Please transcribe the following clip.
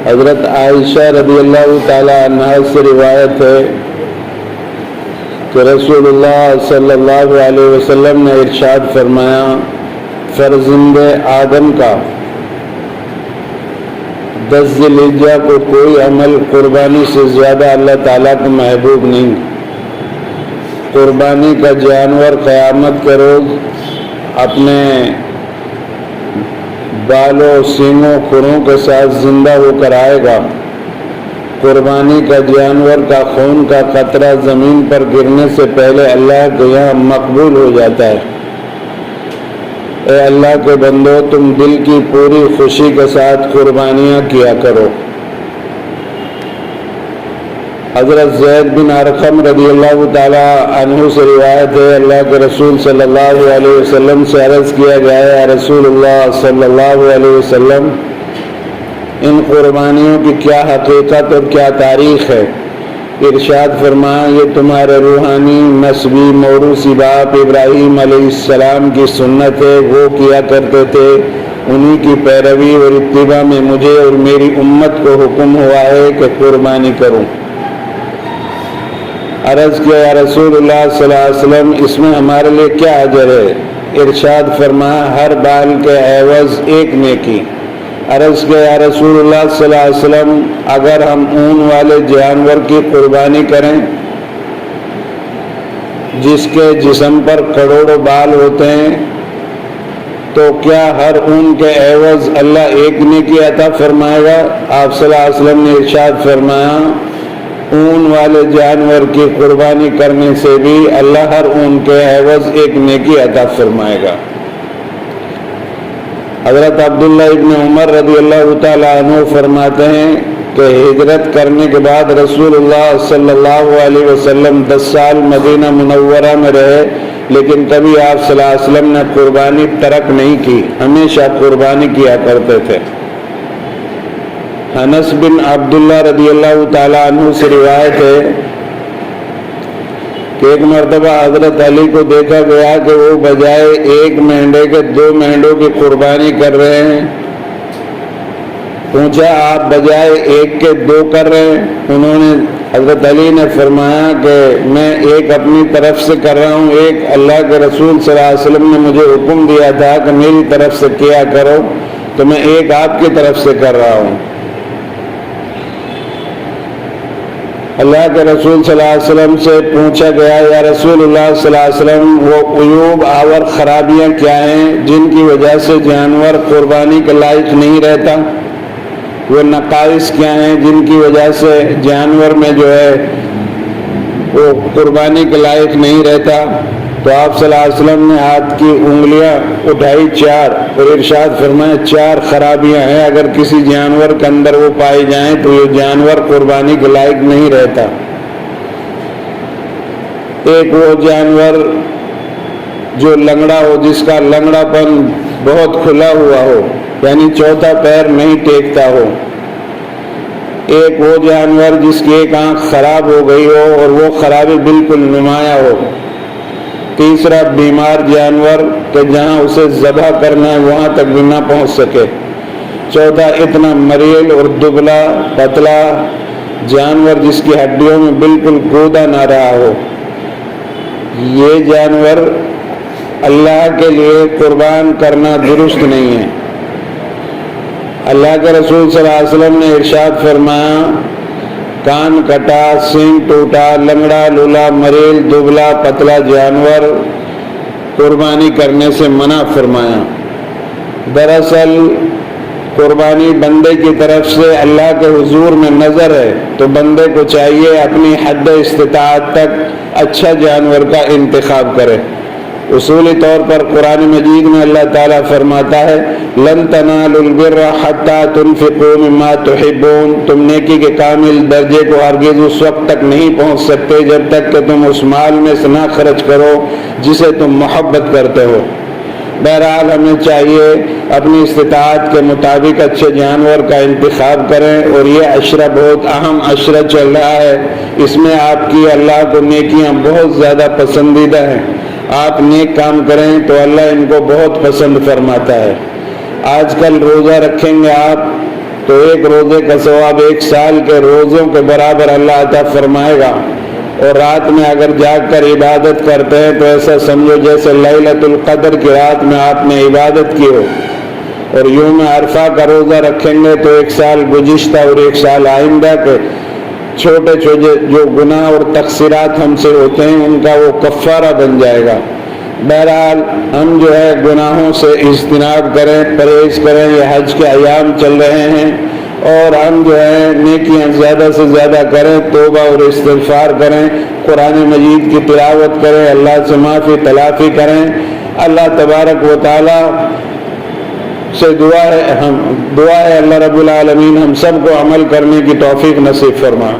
حضرت عائشہ رضی اللہ تعالیٰ عنہا سے روایت ہے کہ رسول اللہ صلی اللہ علیہ وسلم نے ارشاد فرمایا، فرزند آدم کا 10 ذی الحجہ کو کوئی عمل قربانی سے زیادہ اللہ تعالیٰ کو محبوب نہیں۔ قربانی کا جانور قیامت کے روز اپنے بالوں، سینگوں، کھروں کے ساتھ زندہ ہو کر آئے گا۔ قربانی کا جانور کا خون کا قطرہ زمین پر گرنے سے پہلے اللہ کے یہاں مقبول ہو جاتا ہے۔ اے اللہ کے بندو، تم دل کی پوری خوشی کے ساتھ قربانیاں کیا کرو۔ حضرت زید بن ارقم رضی اللہ تعالیٰ عنہ سے روایت ہے، اللہ کے رسول صلی اللہ علیہ وسلم سے عرض کیا گیا ہے، یا رسول اللہ صلی اللہ علیہ وسلم، ان قربانیوں کی کیا حقیقت اور کیا تاریخ ہے؟ ارشاد فرمایا، یہ تمہارے روحانی نسبی موروثی باپ ابراہیم علیہ السلام کی سنت ہے، وہ کیا کرتے تھے، انہی کی پیروی اور اتباع میں مجھے اور میری امت کو حکم ہوا ہے کہ قربانی کروں۔ عرض کیا، یا رسول اللہ صلی اللہ علیہ وسلم، اس میں ہمارے لیے کیا اجر ہے؟ ارشاد فرمایا، ہر بال کے عوض 1 نیکی۔ عرض کیا، یا رسول اللہ صلی اللہ علیہ وسلم، اگر ہم اون والے جانور کی قربانی کریں جس کے جسم پر کروڑوں بال ہوتے ہیں، تو کیا ہر اون کے عوض اللہ 1 نیکی عطا فرمائے گا؟ آپ صلی اللہ علیہ وسلم نے ارشاد فرمایا، اون والے جانور کی قربانی کرنے سے بھی اللہ ہر اون کے عوض 1 نیکی عطا فرمائے گا۔ حضرت عبداللہ ابن عمر رضی اللہ تعالیٰ عنہ فرماتے ہیں کہ ہجرت کرنے کے بعد رسول اللہ صلی اللہ علیہ وسلم 10 سال مدینہ منورہ میں رہے، لیکن کبھی آپ صلی اللہ علیہ وسلم نے قربانی ترک نہیں کی، ہمیشہ قربانی کیا کرتے تھے۔ انس بن عبداللہ رضی اللہ تعالیٰ عنہ سے روایت ہے کہ ایک مرتبہ حضرت علی کو دیکھا گیا کہ وہ بجائے 1 مینڈے کے 2 مینڈوں کی قربانی کر رہے ہیں۔ پوچھا، آپ بجائے 1 کے 2 کر رہے ہیں؟ انہوں نے، حضرت علی نے فرمایا کہ میں 1 اپنی طرف سے کر رہا ہوں، 1 اللہ کے رسول صلی اللہ علیہ وسلم نے مجھے حکم دیا تھا کہ میری طرف سے کیا کرو، تو میں 1 آپ کی طرف سے کر رہا ہوں۔ اللہ کے رسول صلی اللہ علیہ وسلم سے پوچھا گیا، یا رسول اللہ صلی اللہ علیہ وسلم، وہ عیوب آور خرابیاں کیا ہیں جن کی وجہ سے جانور قربانی کے لائق نہیں رہتا؟ وہ نقائص کیا ہیں جن کی وجہ سے جانور میں جو ہے وہ قربانی کے لائق نہیں رہتا؟ تو آپ صلی اللہ علیہ وسلم نے ہاتھ کی انگلیاں اٹھائی 4 اور ارشاد فرمایا، 4 خرابیاں ہیں، اگر کسی جانور کے اندر وہ پائی جائیں تو یہ جانور قربانی کے لائق نہیں رہتا۔ ایک وہ جانور جو لنگڑا ہو، جس کا لنگڑا پن بہت کھلا ہوا ہو، یعنی چوتھا پیر نہیں ٹیکتا ہو۔ ایک وہ جانور جس کی 1 آنکھ خراب ہو گئی ہو اور وہ خرابی بالکل نمایاں ہو۔ تیسرا بیمار جانور کہ جہاں اسے ذبح کرنا ہے وہاں تک بھی نہ پہنچ سکے۔ چوتھا اتنا مریل اور دبلا پتلا جانور جس کی ہڈیوں میں بالکل گودا نہ رہا ہو۔ یہ جانور اللہ کے لیے قربان کرنا درست نہیں ہے۔ اللہ کے رسول صلی اللہ علیہ وسلم نے ارشاد فرمایا، کان کٹا، سینگ ٹوٹا، لنگڑا لولا، مریل دبلا پتلا جانور قربانی کرنے سے منع فرمایا۔ دراصل قربانی بندے کی طرف سے اللہ کے حضور میں نظر ہے، تو بندے کو چاہیے اپنی حد استطاعت تک اچھا جانور کا انتخاب کرے۔ اصولی طور پر قرآن مجید میں اللہ تعالیٰ فرماتا ہے، لن تنالوا البر حتی تنفقوا مما تحبون، تم نیکی کے کامل درجے کو ہرگز اس وقت تک نہیں پہنچ سکتے جب تک کہ تم اس مال میں سے نہ خرچ کرو جسے تم محبت کرتے ہو۔ بہرحال ہمیں چاہیے اپنی استطاعت کے مطابق اچھے جانور کا انتخاب کریں، اور یہ عشرہ بہت اہم عشرہ چل رہا ہے، اس میں آپ کی اللہ کو نیکیاں بہت زیادہ پسندیدہ ہیں۔ آپ نیک کام کریں تو اللہ ان کو بہت پسند فرماتا ہے۔ آج کل روزہ رکھیں گے آپ تو ایک روزے کا ثواب 1 سال کے روزوں کے برابر اللہ عطا فرمائے گا۔ اور رات میں اگر جاگ کر عبادت کرتے ہیں تو ایسا سمجھو جیسے لیلۃ القدر کی رات میں آپ نے عبادت کی ہو۔ اور یوم عرفہ کا روزہ رکھیں گے تو 1 سال گزشتہ اور 1 سال آئندہ کے چھوٹے چھوٹے جو گناہ اور تقصیرات ہم سے ہوتے ہیں ان کا وہ کفارہ بن جائے گا۔ بہرحال ہم جو ہے گناہوں سے اجتناب کریں، پرہیز کریں۔ یہ حج کے ایام چل رہے ہیں اور ہم جو ہے نیکیاں زیادہ سے زیادہ کریں، توبہ اور استغفار کریں، قرآن مجید کی تلاوت کریں، اللہ سے معافی تلافی کریں۔ اللہ تبارک و تعالی سے دعا ہے اللہ رب العالمین ہم سب کو عمل کرنے کی توفیق نصیب فرمائے۔